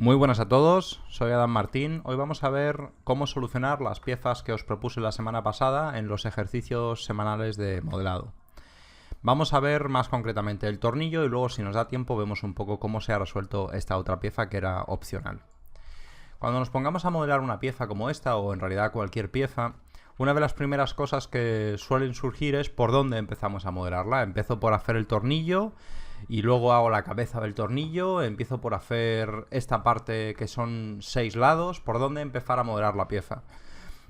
Muy buenas a todos, soy Adam Martín. Hoy vamos a ver cómo solucionar las piezas que os propuse la semana pasada en los ejercicios semanales de modelado. Vamos a ver más concretamente el tornillo y luego, si nos da tiempo, vemos un poco cómo se ha resuelto esta otra pieza que era opcional. Cuando nos pongamos a modelar una pieza como esta, o en realidad cualquier pieza, una de las primeras cosas que suelen surgir es por dónde empezamos a modelarla. Empiezo por hacer el tornillo y luego hago la cabeza del tornillo, empiezo por hacer esta parte que son 6 lados, por dónde empezar a modelar la pieza.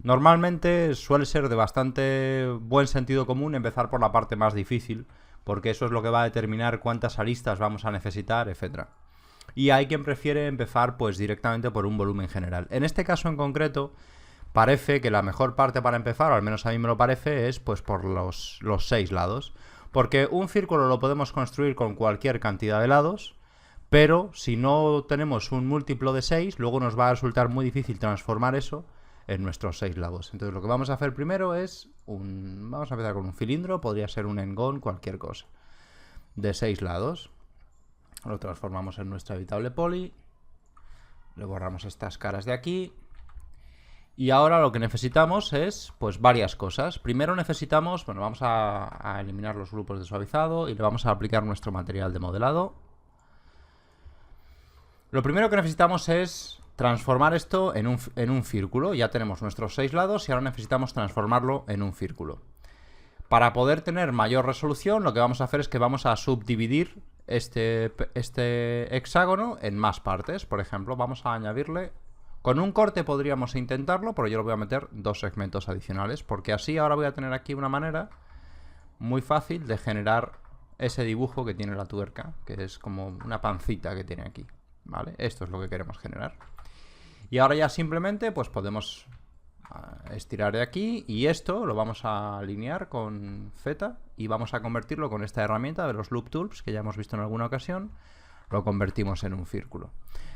Normalmente suele ser de bastante buen sentido común empezar por la parte más difícil, porque eso es lo que va a determinar cuántas aristas vamos a necesitar, etc. Y hay quien prefiere empezar pues directamente por un volumen general. En este caso en concreto, parece que la mejor parte para empezar, o al menos a mí me lo parece, es pues por los 6 lados. Porque un círculo lo podemos construir con cualquier cantidad de lados, pero si no tenemos un múltiplo de 6, luego nos va a resultar muy difícil transformar eso en nuestros 6 lados. Entonces lo que vamos a hacer primero es vamos a empezar con un cilindro, podría ser un engón, cualquier cosa, de 6 lados. Lo transformamos en nuestra evitable poli, le borramos estas caras de aquí. Y ahora lo que necesitamos es, pues, varias cosas. Primero necesitamos, bueno, vamos a eliminar los grupos de suavizado y le vamos a aplicar nuestro material de modelado. Lo primero que necesitamos es transformar esto en un círculo. Ya tenemos nuestros 6 lados y ahora necesitamos transformarlo en un círculo. Para poder tener mayor resolución, lo que vamos a hacer es que vamos a subdividir este hexágono en más partes. Por ejemplo, vamos a añadirle... Con un corte podríamos intentarlo, pero yo le voy a meter 2 segmentos adicionales, porque así ahora voy a tener aquí una manera muy fácil de generar ese dibujo que tiene la tuerca, que es como una pancita que tiene aquí, ¿vale? Esto es lo que queremos generar. Y ahora ya simplemente pues podemos estirar de aquí y esto lo vamos a alinear con Z y vamos a convertirlo con esta herramienta de los Loop Tools que ya hemos visto en alguna ocasión. Lo convertimos en un círculo.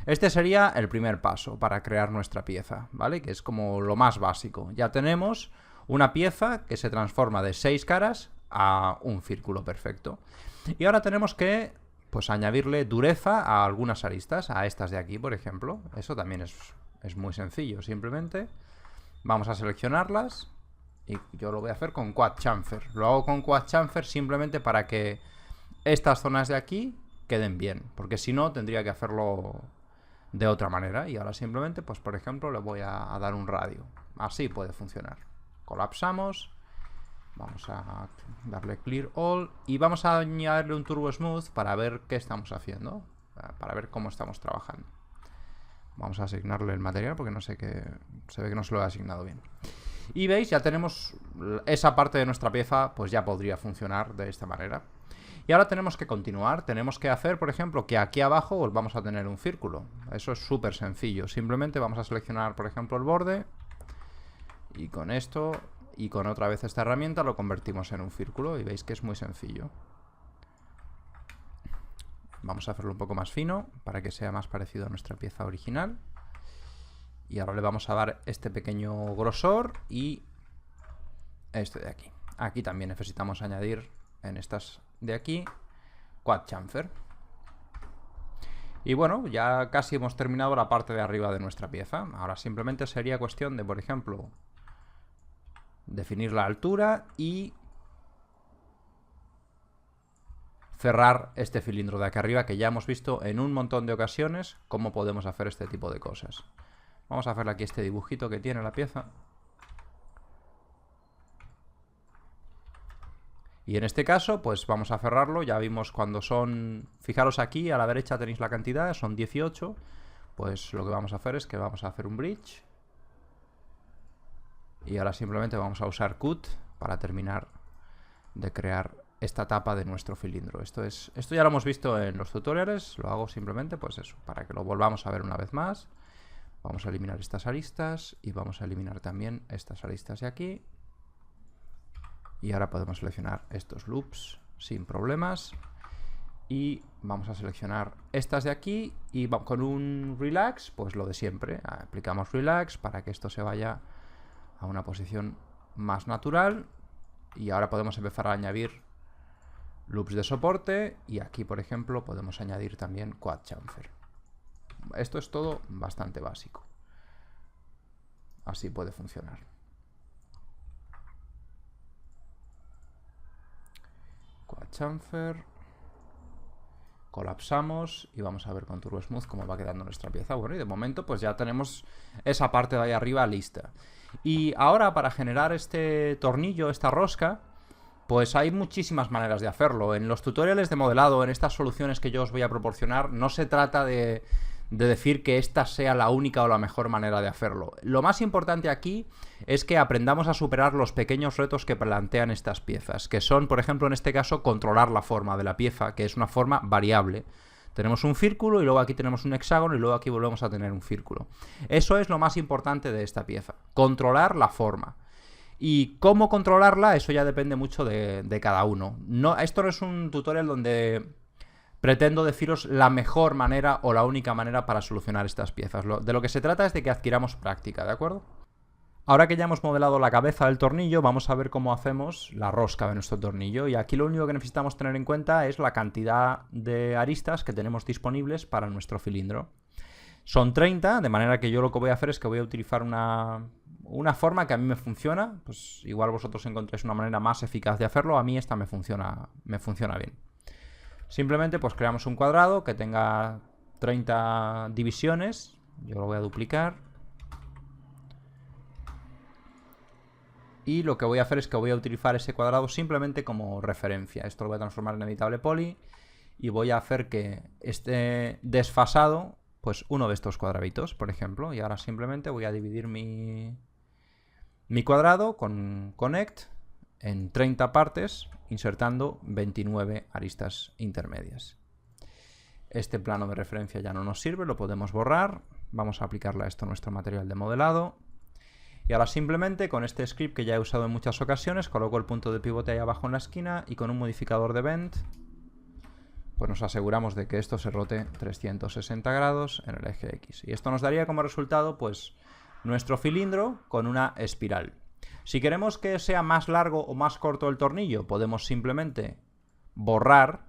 Este sería el primer paso para crear nuestra pieza, ¿vale? Que es como lo más básico. Ya tenemos una pieza que se transforma de 6 caras a un círculo perfecto. Y ahora tenemos que, pues, añadirle dureza a algunas aristas, a estas de aquí, por ejemplo. Eso también es muy sencillo. Simplemente vamos a seleccionarlas y yo lo voy a hacer con Quad Chamfer. Lo hago con Quad Chamfer simplemente para que estas zonas de aquí queden bien, porque si no tendría que hacerlo de otra manera. Y ahora simplemente, pues por ejemplo, le voy a dar un radio. Así puede funcionar. Colapsamos, vamos a darle Clear All y vamos a añadirle un Turbo Smooth para ver qué estamos haciendo, para ver cómo estamos trabajando. Vamos a asignarle el material porque no sé qué, se ve que no se lo he asignado bien. Y veis, ya tenemos esa parte de nuestra pieza, pues ya podría funcionar de esta manera. Y ahora tenemos que continuar, tenemos que hacer, por ejemplo, que aquí abajo volvamos a tener un círculo. Eso es súper sencillo. Simplemente vamos a seleccionar, por ejemplo, el borde. Y con esto, y con otra vez esta herramienta, lo convertimos en un círculo. Y veis que es muy sencillo. Vamos a hacerlo un poco más fino, para que sea más parecido a nuestra pieza original. Y ahora le vamos a dar este pequeño grosor y este de aquí. Aquí también necesitamos añadir en estas de aquí Quad Chamfer. Y bueno, ya casi hemos terminado la parte de arriba de nuestra pieza. Ahora simplemente sería cuestión de, por ejemplo, definir la altura y cerrar este cilindro de aquí arriba, que ya hemos visto en un montón de ocasiones cómo podemos hacer este tipo de cosas. Vamos a hacerle aquí este dibujito que tiene la pieza. Y en este caso, pues vamos a cerrarlo. Ya vimos cuando son... Fijaros aquí, a la derecha tenéis la cantidad, son 18. Pues lo que vamos a hacer es que vamos a hacer un bridge. Y ahora simplemente vamos a usar Cut para terminar de crear esta tapa de nuestro cilindro. Esto ya lo hemos visto en los tutoriales. Lo hago simplemente, pues eso, para que lo volvamos a ver una vez más. Vamos a eliminar estas aristas y vamos a eliminar también estas aristas de aquí. Y ahora podemos seleccionar estos loops sin problemas. Y vamos a seleccionar estas de aquí. Y con un relax, pues lo de siempre. Aplicamos relax para que esto se vaya a una posición más natural. Y ahora podemos empezar a añadir loops de soporte. Y aquí, por ejemplo, podemos añadir también Quad Chamfer. esto es todo bastante básico. Así puede funcionar. Quad chamfer. Colapsamos y vamos a ver con Turbo Smooth cómo va quedando nuestra pieza. Bueno, y de momento pues ya tenemos esa parte de ahí arriba lista. Y ahora para generar este tornillo, esta rosca, pues hay muchísimas maneras de hacerlo. En los tutoriales de modelado, en estas soluciones que yo os voy a proporcionar, no se trata de decir que esta sea la única o la mejor manera de hacerlo. Lo más importante aquí es que aprendamos a superar los pequeños retos que plantean estas piezas, que son, por ejemplo, en este caso, controlar la forma de la pieza, que es una forma variable. Tenemos un círculo y luego aquí tenemos un hexágono y luego aquí volvemos a tener un círculo. Eso es lo más importante de esta pieza, controlar la forma. Y cómo controlarla, eso ya depende mucho de cada uno. Esto no es un tutorial donde pretendo deciros la mejor manera o la única manera para solucionar estas piezas. De lo que se trata es de que adquiramos práctica, ¿de acuerdo? Ahora que ya hemos modelado la cabeza del tornillo, vamos a ver cómo hacemos la rosca de nuestro tornillo. Y aquí lo único que necesitamos tener en cuenta es la cantidad de aristas que tenemos disponibles para nuestro cilindro. Son 30, de manera que yo lo que voy a hacer es que voy a utilizar una forma que a mí me funciona. Pues igual vosotros encontréis una manera más eficaz de hacerlo. A mí esta me funciona bien. Simplemente pues creamos un cuadrado que tenga 30 divisiones. Yo lo voy a duplicar. Y lo que voy a hacer es que voy a utilizar ese cuadrado simplemente como referencia. Esto lo voy a transformar en editable poly. Y voy a hacer que esté desfasado pues uno de estos cuadraditos, por ejemplo. Y ahora simplemente voy a dividir mi cuadrado con connect en 30 partes, insertando 29 aristas intermedias. Este plano de referencia ya no nos sirve, lo podemos borrar. Vamos a aplicarle a esto nuestro material de modelado. Y ahora simplemente con este script que ya he usado en muchas ocasiones, coloco el punto de pivote ahí abajo en la esquina y con un modificador de bend, pues nos aseguramos de que esto se rote 360 grados en el eje X. Y esto nos daría como resultado pues nuestro cilindro con una espiral. Si queremos que sea más largo o más corto el tornillo, podemos simplemente borrar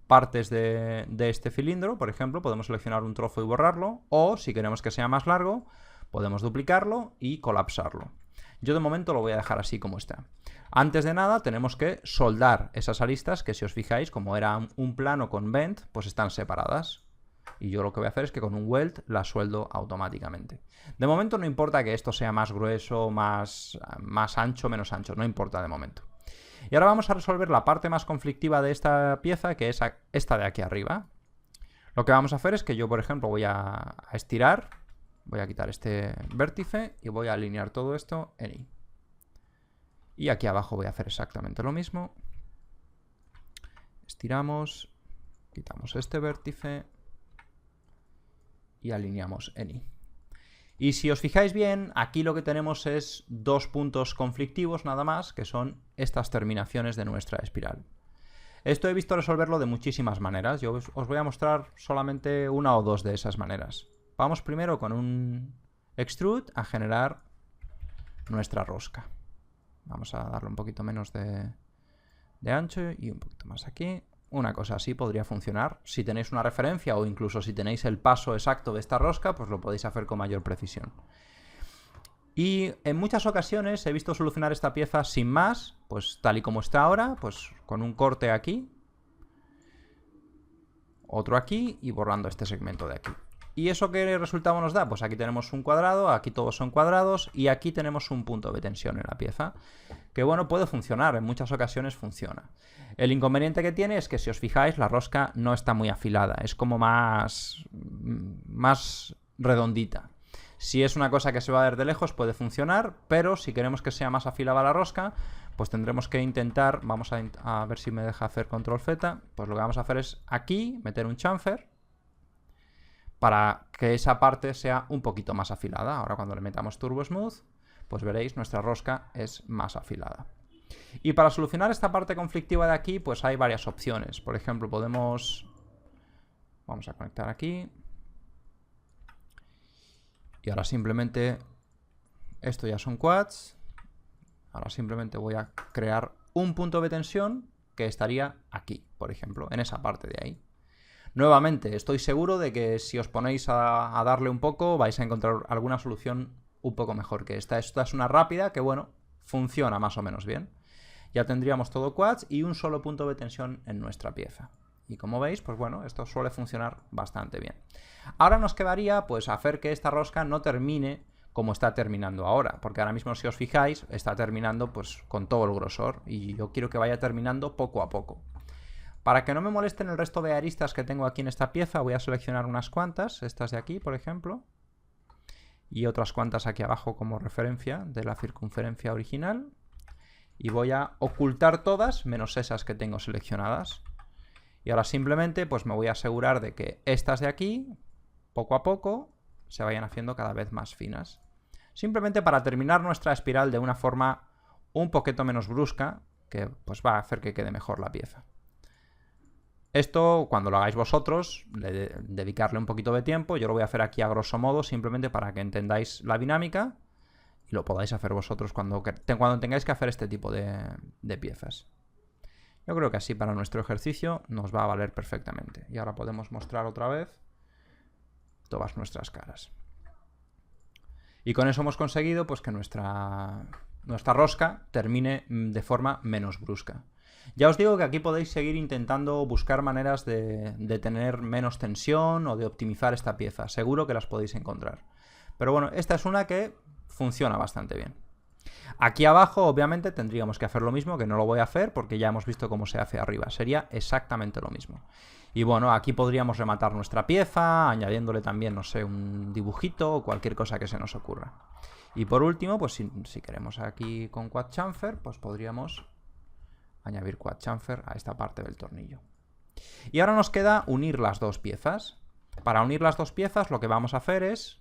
partes de este cilindro. Por ejemplo, podemos seleccionar un trozo y borrarlo. O si queremos que sea más largo, podemos duplicarlo y colapsarlo. Yo de momento lo voy a dejar así como está. Antes de nada tenemos que soldar esas aristas que, si os fijáis, como era un plano con bend, pues están separadas. Y yo lo que voy a hacer es que con un weld las sueldo automáticamente. De momento no importa que esto sea más grueso, más ancho, menos ancho. No importa de momento. Y ahora vamos a resolver la parte más conflictiva de esta pieza, que es esta de aquí arriba. Lo que vamos a hacer es que yo, por ejemplo, voy a estirar. Voy a quitar este vértice y voy a alinear todo esto en Y. Y aquí abajo voy a hacer exactamente lo mismo. Estiramos, quitamos este vértice y alineamos en Y. Y si os fijáis bien, aquí lo que tenemos es dos puntos conflictivos nada más, que son estas terminaciones de nuestra espiral. Esto he visto resolverlo de muchísimas maneras. Yo os voy a mostrar solamente una o dos de esas maneras. Vamos primero con un extrude a generar nuestra rosca. Vamos a darle un poquito menos de ancho y un poquito más aquí. Una cosa así podría funcionar. Si tenéis una referencia o incluso si tenéis el paso exacto de esta rosca, pues lo podéis hacer con mayor precisión. Y en muchas ocasiones he visto solucionar esta pieza sin más, pues tal y como está ahora, pues con un corte aquí, otro aquí y borrando este segmento de aquí. ¿Y eso qué resultado nos da? Pues aquí tenemos un cuadrado, aquí todos son cuadrados y aquí tenemos un punto de tensión en la pieza. Que bueno, puede funcionar, en muchas ocasiones funciona. El inconveniente que tiene es que, si os fijáis, la rosca no está muy afilada, es como más redondita. Si es una cosa que se va a ver de lejos puede funcionar, pero si queremos que sea más afilada la rosca, pues tendremos que intentar, vamos a ver si me deja hacer control Z, pues lo que vamos a hacer es aquí meter un chamfer para que esa parte sea un poquito más afilada. Ahora cuando le metamos Turbo Smooth, pues veréis nuestra rosca es más afilada. Y para solucionar esta parte conflictiva de aquí, pues hay varias opciones. Por ejemplo, vamos a conectar aquí. Y ahora simplemente, esto ya son quads. Ahora simplemente voy a crear un punto de tensión que estaría aquí, por ejemplo, en esa parte de ahí. Nuevamente, estoy seguro de que si os ponéis a darle un poco, vais a encontrar alguna solución un poco mejor que esta. Esta es una rápida que, bueno, funciona más o menos bien. Ya tendríamos todo quads y un solo punto de tensión en nuestra pieza. Y como veis, pues bueno, esto suele funcionar bastante bien. Ahora nos quedaría, pues, hacer que esta rosca no termine como está terminando ahora, porque ahora mismo, si os fijáis, está terminando pues con todo el grosor y yo quiero que vaya terminando poco a poco. Para que no me molesten el resto de aristas que tengo aquí en esta pieza, voy a seleccionar unas cuantas, estas de aquí, por ejemplo, y otras cuantas aquí abajo como referencia de la circunferencia original, y voy a ocultar todas menos esas que tengo seleccionadas. Y ahora simplemente pues me voy a asegurar de que estas de aquí, poco a poco, se vayan haciendo cada vez más finas. Simplemente para terminar nuestra espiral de una forma un poquito menos brusca, que pues va a hacer que quede mejor la pieza. Esto, cuando lo hagáis vosotros, dedicarle un poquito de tiempo. Yo lo voy a hacer aquí a grosso modo, simplemente para que entendáis la dinámica y lo podáis hacer vosotros cuando tengáis que hacer este tipo de piezas. Yo creo que así para nuestro ejercicio nos va a valer perfectamente. Y ahora podemos mostrar otra vez todas nuestras caras. Y con eso hemos conseguido pues que nuestra rosca termine de forma menos brusca. Ya os digo que aquí podéis seguir intentando buscar maneras de tener menos tensión o de optimizar esta pieza. Seguro que las podéis encontrar. Pero bueno, esta es una que funciona bastante bien. Aquí abajo, obviamente, tendríamos que hacer lo mismo, que no lo voy a hacer porque ya hemos visto cómo se hace arriba. Sería exactamente lo mismo. Y bueno, aquí podríamos rematar nuestra pieza, añadiéndole también, no sé, un dibujito o cualquier cosa que se nos ocurra. Y por último, pues si queremos aquí con quad chamfer, pues podríamos añadir quad chamfer a esta parte del tornillo. Y ahora nos queda unir las dos piezas. Para unir las dos piezas lo que vamos a hacer es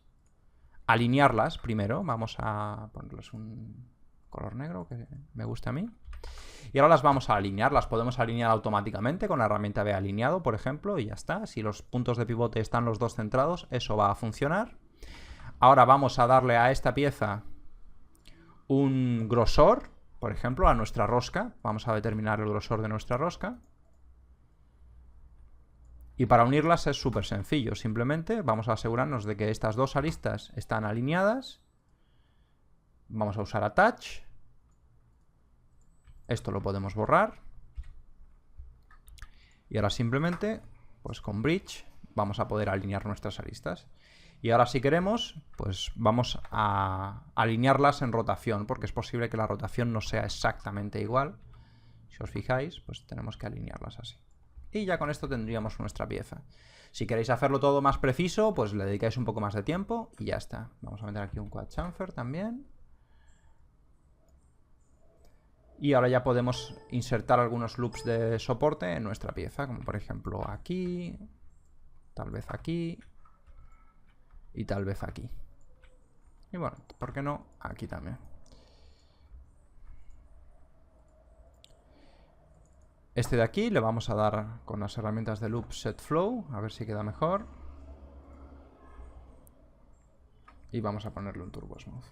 alinearlas primero. Vamos a ponerles un color negro que me guste a mí. Y ahora las vamos a alinear. Las podemos alinear automáticamente con la herramienta de alineado, por ejemplo, y ya está. Si los puntos de pivote están los dos centrados, eso va a funcionar. Ahora vamos a darle a esta pieza un grosor, por ejemplo, a nuestra rosca. Vamos a determinar el grosor de nuestra rosca. Y para unirlas es súper sencillo. Simplemente vamos a asegurarnos de que estas dos aristas están alineadas. Vamos a usar Attach. Esto lo podemos borrar. Y ahora simplemente, pues con Bridge, vamos a poder alinear nuestras aristas. Y ahora si queremos, pues vamos a alinearlas en rotación, porque es posible que la rotación no sea exactamente igual. Si os fijáis, pues tenemos que alinearlas así. Y ya con esto tendríamos nuestra pieza. Si queréis hacerlo todo más preciso, pues le dedicáis un poco más de tiempo y ya está. Vamos a meter aquí un quad chamfer también. Y ahora ya podemos insertar algunos loops de soporte en nuestra pieza, como por ejemplo aquí, tal vez aquí y tal vez aquí. Y bueno, ¿por qué no? Aquí también. Este de aquí le vamos a dar con las herramientas de Loop Set Flow, a ver si queda mejor. Y vamos a ponerle un Turbo Smooth.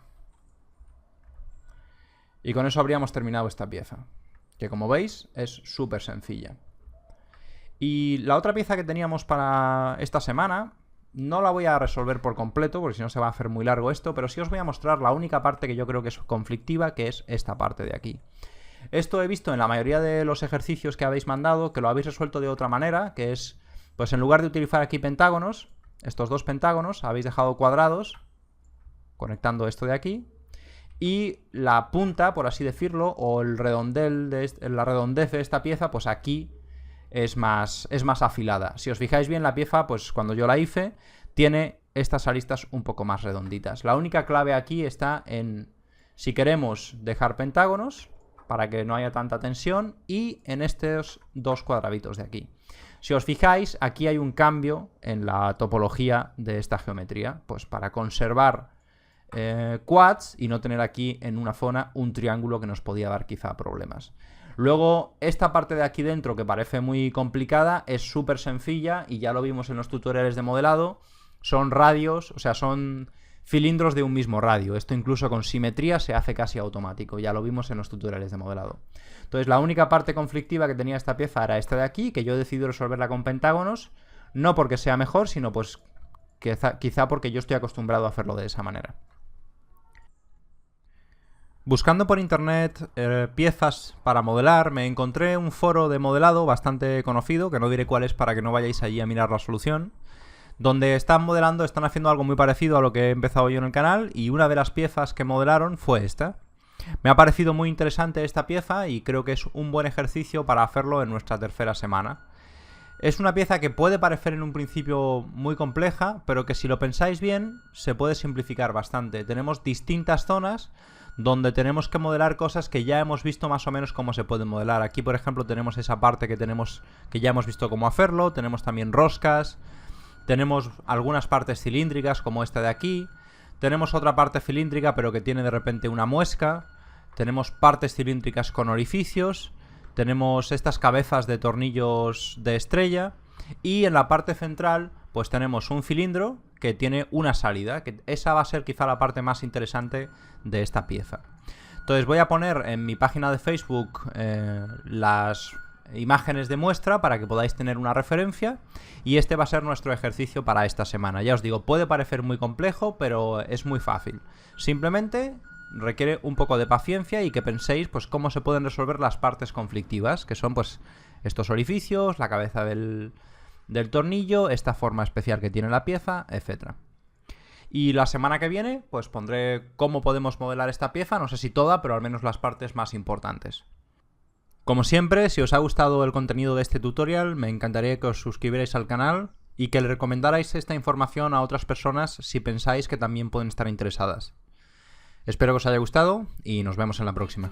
Y con eso habríamos terminado esta pieza, que como veis es súper sencilla. Y la otra pieza que teníamos para esta semana no la voy a resolver por completo, porque si no se va a hacer muy largo esto, pero sí os voy a mostrar la única parte que yo creo que es conflictiva, que es esta parte de aquí. Esto he visto en la mayoría de los ejercicios que habéis mandado, que lo habéis resuelto de otra manera, que es, pues en lugar de utilizar aquí pentágonos, estos dos pentágonos, habéis dejado cuadrados, conectando esto de aquí, y la punta, por así decirlo, o el redondel la redondez de esta pieza, pues aquí es más afilada. Si os fijáis bien, la pieza, pues cuando yo la hice, tiene estas aristas un poco más redonditas. La única clave aquí está en, si queremos dejar pentágonos, para que no haya tanta tensión, y en estos dos cuadraditos de aquí. Si os fijáis, aquí hay un cambio en la topología de esta geometría, pues para conservar quads y no tener aquí en una zona un triángulo que nos podía dar quizá problemas. Luego, esta parte de aquí dentro, que parece muy complicada, es súper sencilla y ya lo vimos en los tutoriales de modelado. Son radios, o sea, son cilindros de un mismo radio. Esto incluso con simetría se hace casi automático. Ya lo vimos en los tutoriales de modelado. Entonces, la única parte conflictiva que tenía esta pieza era esta de aquí, que yo he decidido resolverla con pentágonos. No porque sea mejor, sino pues quizá porque yo estoy acostumbrado a hacerlo de esa manera. Buscando por internet piezas para modelar, me encontré un foro de modelado bastante conocido, que no diré cuál es para que no vayáis allí a mirar la solución, donde están haciendo algo muy parecido a lo que he empezado yo en el canal, y una de las piezas que modelaron fue esta. Me ha parecido muy interesante esta pieza y creo que es un buen ejercicio para hacerlo en nuestra tercera semana. Es una pieza que puede parecer en un principio muy compleja, pero que si lo pensáis bien, se puede simplificar bastante. Tenemos distintas zonas donde tenemos que modelar cosas que ya hemos visto más o menos cómo se pueden modelar. Aquí, por ejemplo, tenemos esa parte que ya hemos visto cómo hacerlo. Tenemos también roscas. Tenemos algunas partes cilíndricas, como esta de aquí. Tenemos otra parte cilíndrica, pero que tiene de repente una muesca. Tenemos partes cilíndricas con orificios. Tenemos estas cabezas de tornillos de estrella. Y en la parte central, pues tenemos un cilindro que tiene una salida, que esa va a ser quizá la parte más interesante de esta pieza. Entonces voy a poner en mi página de Facebook las imágenes de muestra para que podáis tener una referencia, y este va a ser nuestro ejercicio para esta semana. Ya os digo, puede parecer muy complejo, pero es muy fácil. Simplemente requiere un poco de paciencia y que penséis pues cómo se pueden resolver las partes conflictivas, que son pues estos orificios, la cabeza del tornillo, esta forma especial que tiene la pieza, etc. Y la semana que viene pues pondré cómo podemos modelar esta pieza, no sé si toda, pero al menos las partes más importantes. Como siempre, si os ha gustado el contenido de este tutorial, me encantaría que os suscribierais al canal y que le recomendarais esta información a otras personas si pensáis que también pueden estar interesadas. Espero que os haya gustado y nos vemos en la próxima.